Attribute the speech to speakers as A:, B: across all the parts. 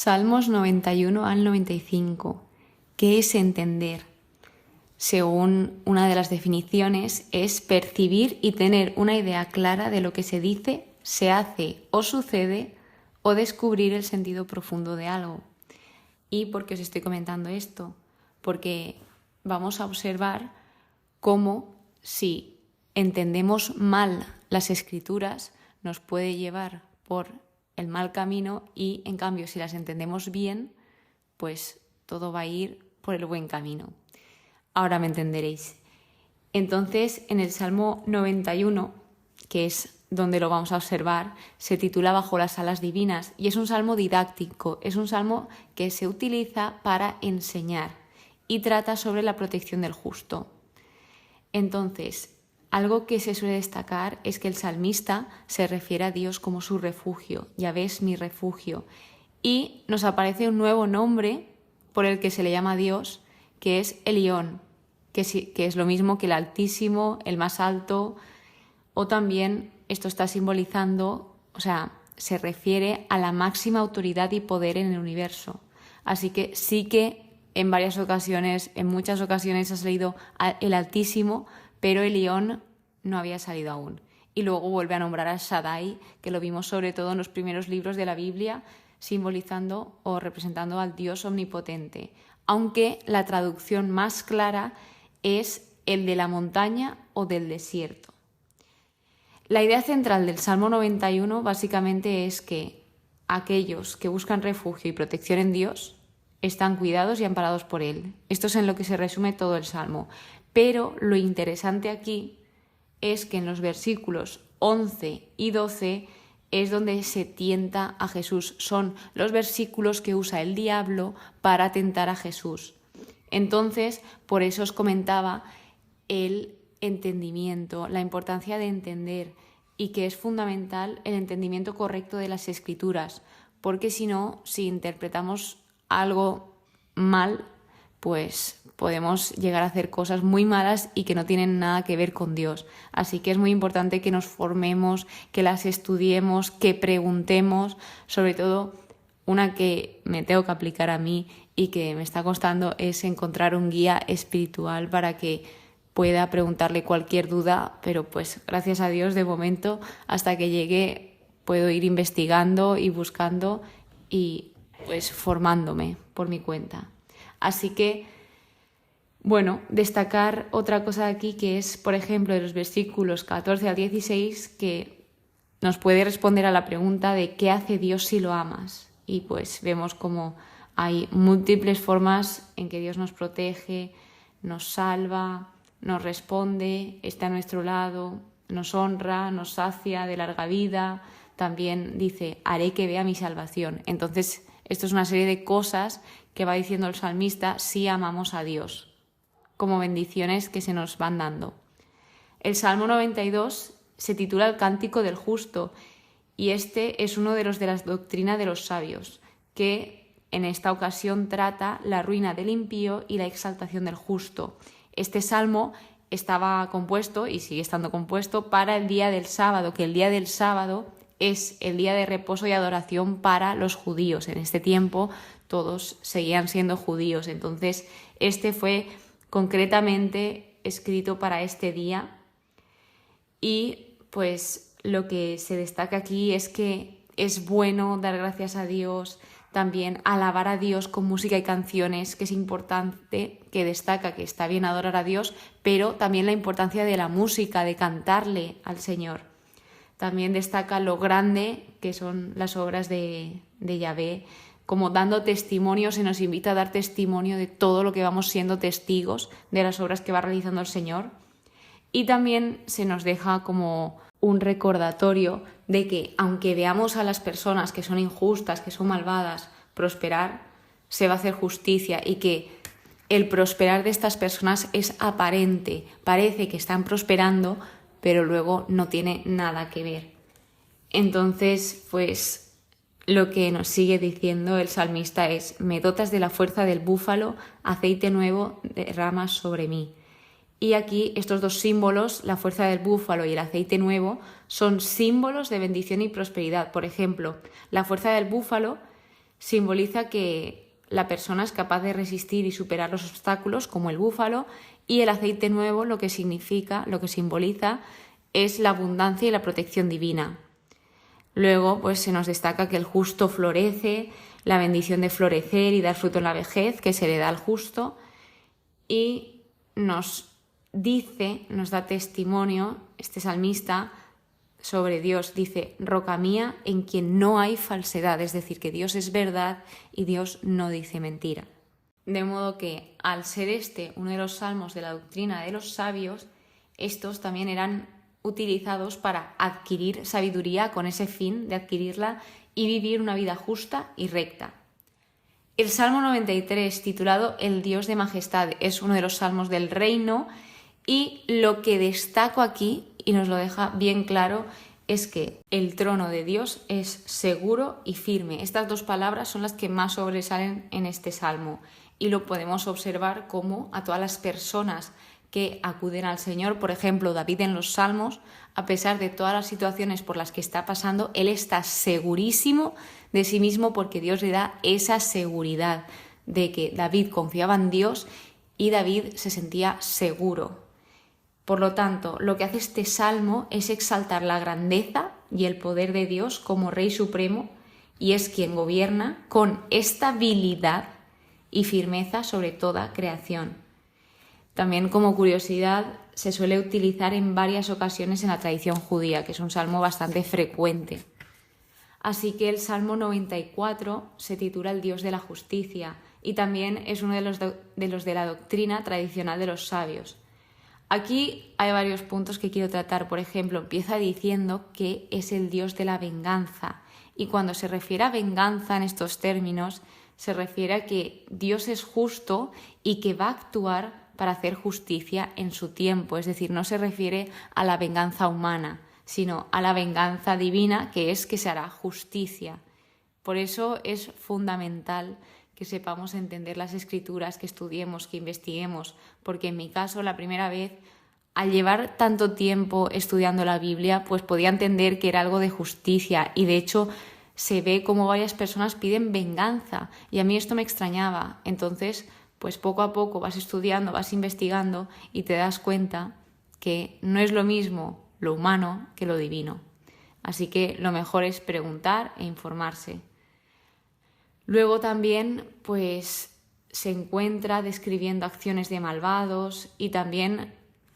A: Salmos 91 al 95. ¿Qué es entender? Según una de las definiciones, es percibir y tener una idea clara de lo que se dice, se hace o sucede, o descubrir el sentido profundo de algo. ¿Y por qué os estoy comentando esto? Porque vamos a observar cómo si entendemos mal las escrituras nos puede llevar por el mal camino y en cambio si las entendemos bien, pues todo va a ir por el buen camino. Ahora me entenderéis. Entonces, en el Salmo 91, que es donde lo vamos a observar, se titula Bajo las alas divinas y es un salmo didáctico, es un salmo que se utiliza para enseñar y trata sobre la protección del justo. Entonces, algo que se suele destacar es que el salmista se refiere a Dios como su refugio, Yahvé es mi refugio, y nos aparece un nuevo nombre por el que se le llama a Dios, que es Elión, que es lo mismo que el Altísimo, el más alto, o también esto está simbolizando, se refiere a la máxima autoridad y poder en el universo. Así que sí que en muchas ocasiones ha salido el Altísimo, pero Elión no había salido aún. Y luego vuelve a nombrar a Shaddai, que lo vimos sobre todo en los primeros libros de la Biblia, simbolizando o representando al Dios omnipotente. Aunque la traducción más clara es el de la montaña o del desierto. La idea central del Salmo 91 básicamente es que aquellos que buscan refugio y protección en Dios están cuidados y amparados por Él. Esto es en lo que se resume todo el Salmo. Pero lo interesante aquí es que en los versículos 11 y 12 es donde se tienta a Jesús. Son los versículos que usa el diablo para tentar a Jesús. Entonces, por eso os comentaba el entendimiento, la importancia de entender y que es fundamental el entendimiento correcto de las Escrituras, porque si interpretamos algo mal, pues podemos llegar a hacer cosas muy malas y que no tienen nada que ver con Dios. Así que es muy importante que nos formemos, que las estudiemos, que preguntemos, sobre todo una que me tengo que aplicar a mí y que me está costando es encontrar un guía espiritual para que pueda preguntarle cualquier duda, pero pues gracias a Dios de momento hasta que llegue puedo ir investigando y buscando y pues formándome por mi cuenta. Así que, destacar otra cosa aquí que es, por ejemplo, de los versículos 14 al 16 que nos puede responder a la pregunta de ¿qué hace Dios si lo amas? Y pues vemos como hay múltiples formas en que Dios nos protege, nos salva, nos responde, está a nuestro lado, nos honra, nos sacia de larga vida. También dice, haré que vea mi salvación. Entonces, esto es una serie de cosas que va diciendo el salmista si amamos a Dios, como bendiciones que se nos van dando. El Salmo 92 se titula El Cántico del Justo y este es uno de los de la doctrina de los sabios, que en esta ocasión trata la ruina del impío y la exaltación del justo. Este salmo estaba compuesto y sigue estando compuesto para el día del sábado, que el día del sábado es el día de reposo y adoración para los judíos. En este tiempo todos seguían siendo judíos, entonces este fue concretamente escrito para este día y pues lo que se destaca aquí es que es bueno dar gracias a Dios, también alabar a Dios con música y canciones, que es importante, que destaca que está bien adorar a Dios, pero también la importancia de la música, de cantarle al Señor. También destaca lo grande que son las obras de Yahvé, como dando testimonio, se nos invita a dar testimonio de todo lo que vamos siendo testigos de las obras que va realizando el Señor. Y también se nos deja como un recordatorio de que aunque veamos a las personas que son injustas, que son malvadas, prosperar, se va a hacer justicia y que el prosperar de estas personas es aparente, parece que están prosperando, pero luego no tiene nada que ver. Entonces, pues lo que nos sigue diciendo el salmista es: me dotas de la fuerza del búfalo, aceite nuevo derramas sobre mí. Y aquí estos dos símbolos, la fuerza del búfalo y el aceite nuevo, son símbolos de bendición y prosperidad. Por ejemplo, la fuerza del búfalo simboliza que la persona es capaz de resistir y superar los obstáculos, como el búfalo, y el aceite nuevo lo que simboliza es la abundancia y la protección divina. Luego, pues se nos destaca que el justo florece, la bendición de florecer y dar fruto en la vejez que se le da al justo, y nos da testimonio este salmista sobre Dios. Dice: roca mía en quien no hay falsedad, es decir, que Dios es verdad y Dios no dice mentira. De modo que, al ser este uno de los salmos de la doctrina de los sabios, estos también eran utilizados para adquirir sabiduría, con ese fin de adquirirla y vivir una vida justa y recta. El Salmo 93, titulado El Dios de Majestad, es uno de los salmos del reino, y lo que destaco aquí, y nos lo deja bien claro, es que el trono de Dios es seguro y firme. Estas dos palabras son las que más sobresalen en este salmo, y lo podemos observar como a todas las personas que acuden al Señor. Por ejemplo, David en los Salmos, a pesar de todas las situaciones por las que está pasando, él está segurísimo de sí mismo, porque Dios le da esa seguridad de que David confiaba en Dios y David se sentía seguro. Por lo tanto, lo que hace este salmo es exaltar la grandeza y el poder de Dios como Rey Supremo, y es quien gobierna con estabilidad y firmeza sobre toda creación. También, como curiosidad, se suele utilizar en varias ocasiones en la tradición judía, que es un salmo bastante frecuente. Así que el Salmo 94 se titula El Dios de la Justicia, y también es uno de los de la doctrina tradicional de los sabios. Aquí hay varios puntos que quiero tratar. Por ejemplo, empieza diciendo que es el Dios de la venganza, y cuando se refiere a venganza en estos términos, se refiere a que Dios es justo y que va a actuar para hacer justicia en su tiempo. Es decir, no se refiere a la venganza humana, sino a la venganza divina, que es que se hará justicia. Por eso es fundamental que sepamos entender las Escrituras, que estudiemos, que investiguemos, porque en mi caso, la primera vez, al llevar tanto tiempo estudiando la Biblia, pues podía entender que era algo de justicia, y de hecho se ve como varias personas piden venganza, y a mí esto me extrañaba. Entonces, pues poco a poco vas estudiando, vas investigando, y te das cuenta que no es lo mismo lo humano que lo divino. Así que lo mejor es preguntar e informarse. Luego también, pues, se encuentra describiendo acciones de malvados, y también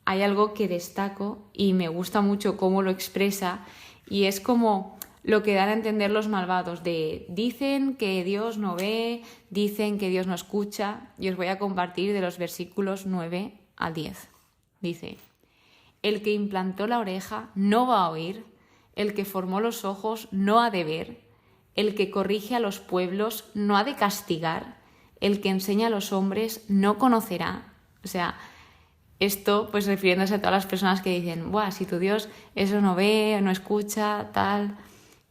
A: hay algo que destaco y me gusta mucho cómo lo expresa, y es como lo que dan a entender los malvados, dicen que Dios no ve, dicen que Dios no escucha, y os voy a compartir de los versículos 9 al 10. Dice: el que implantó la oreja no va a oír, el que formó los ojos no ha de ver, el que corrige a los pueblos no ha de castigar, el que enseña a los hombres no conocerá. O sea, esto pues refiriéndose a todas las personas que dicen: buah, si tu Dios eso no ve, no escucha, tal.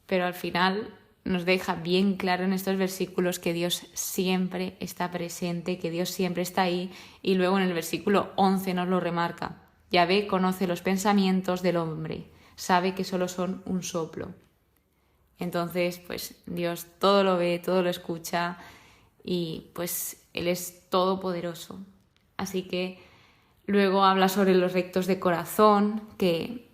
A: Pero al final nos deja bien claro en estos versículos que Dios siempre está presente, que Dios siempre está ahí, y luego en el versículo 11 nos lo remarca: Yahvé conoce los pensamientos del hombre, sabe que solo son un soplo. Entonces, pues Dios todo lo ve, todo lo escucha, y pues Él es todopoderoso. Así que luego habla sobre los rectos de corazón, que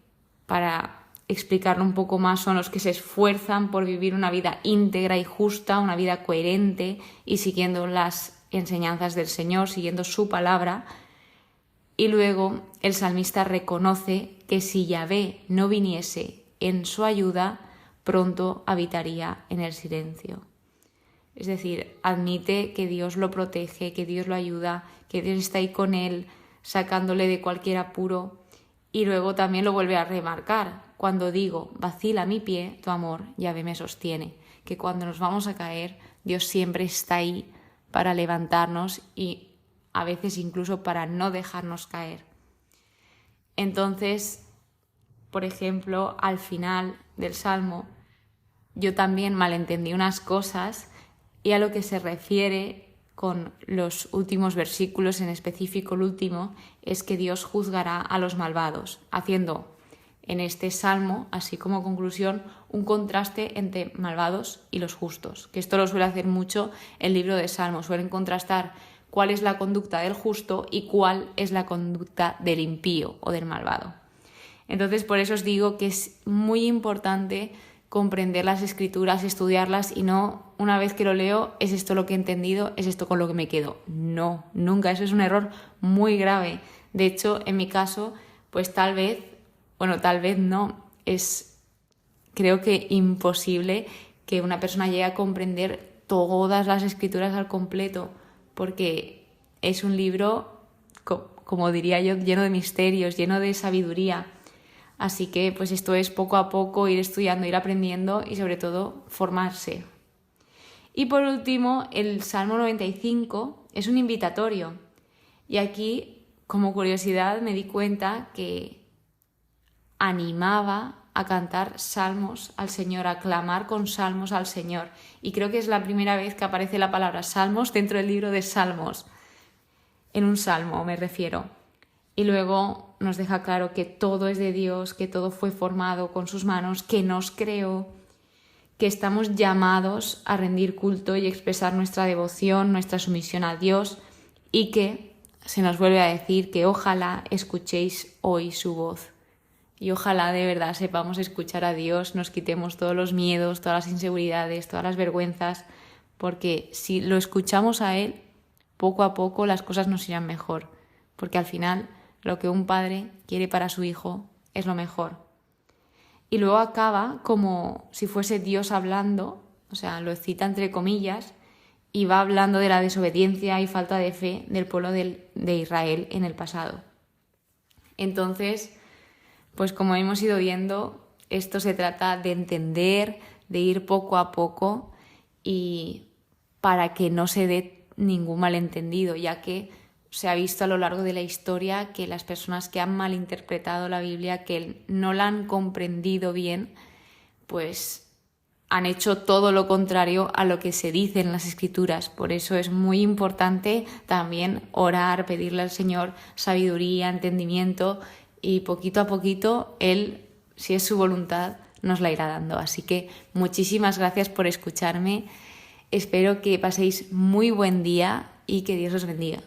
A: para explicarlo un poco más son los que se esfuerzan por vivir una vida íntegra y justa, una vida coherente y siguiendo las enseñanzas del Señor, siguiendo su palabra. Y luego el salmista reconoce que si Yahvé no viniese en su ayuda, pronto habitaría en el silencio. Es decir, admite que Dios lo protege, que Dios lo ayuda, que Dios está ahí con él, sacándole de cualquier apuro. Y luego también lo vuelve a remarcar: cuando digo, vacila mi pie, tu amor, Yahvé me sostiene. Que cuando nos vamos a caer, Dios siempre está ahí para levantarnos, y a veces incluso para no dejarnos caer. Entonces, por ejemplo, al final del Salmo, yo también malentendí unas cosas, y a lo que se refiere con los últimos versículos, en específico el último, es que Dios juzgará a los malvados, haciendo en este salmo, así como conclusión, un contraste entre malvados y los justos, que esto lo suele hacer mucho el libro de Salmos, suelen contrastar cuál es la conducta del justo y cuál es la conducta del impío o del malvado. Entonces, por eso os digo que es muy importante comprender las escrituras, estudiarlas y no, una vez que lo leo, es esto lo que he entendido, es esto con lo que me quedo. No, nunca, eso es un error muy grave. De hecho, en mi caso, pues tal vez no, creo que imposible que una persona llegue a comprender todas las escrituras al completo, porque es un libro, como diría yo, lleno de misterios, lleno de sabiduría. Así que pues esto es poco a poco ir estudiando, ir aprendiendo y sobre todo formarse. Y por último, el Salmo 95 es un invitatorio. Y aquí, como curiosidad, me di cuenta que animaba a cantar salmos al Señor, a clamar con salmos al Señor. Y creo que es la primera vez que aparece la palabra salmos dentro del libro de Salmos. En un salmo me refiero. Y luego nos deja claro que todo es de Dios, que todo fue formado con sus manos, que nos creó, que estamos llamados a rendir culto y expresar nuestra devoción, nuestra sumisión a Dios, y que se nos vuelve a decir que ojalá escuchéis hoy su voz. Y ojalá de verdad sepamos escuchar a Dios, nos quitemos todos los miedos, todas las inseguridades, todas las vergüenzas, porque si lo escuchamos a Él, poco a poco las cosas nos irán mejor, porque al final lo que un padre quiere para su hijo es lo mejor. Y luego acaba como si fuese Dios hablando, o sea, lo cita entre comillas, y va hablando de la desobediencia y falta de fe del pueblo de Israel en el pasado. Entonces, pues como hemos ido viendo, esto se trata de entender, de ir poco a poco y para que no se dé ningún malentendido, ya que se ha visto a lo largo de la historia que las personas que han malinterpretado la Biblia, que no la han comprendido bien, pues han hecho todo lo contrario a lo que se dice en las Escrituras. Por eso es muy importante también orar, pedirle al Señor sabiduría, entendimiento y poquito a poquito Él, si es su voluntad, nos la irá dando. Así que muchísimas gracias por escucharme. Espero que paséis muy buen día y que Dios os bendiga.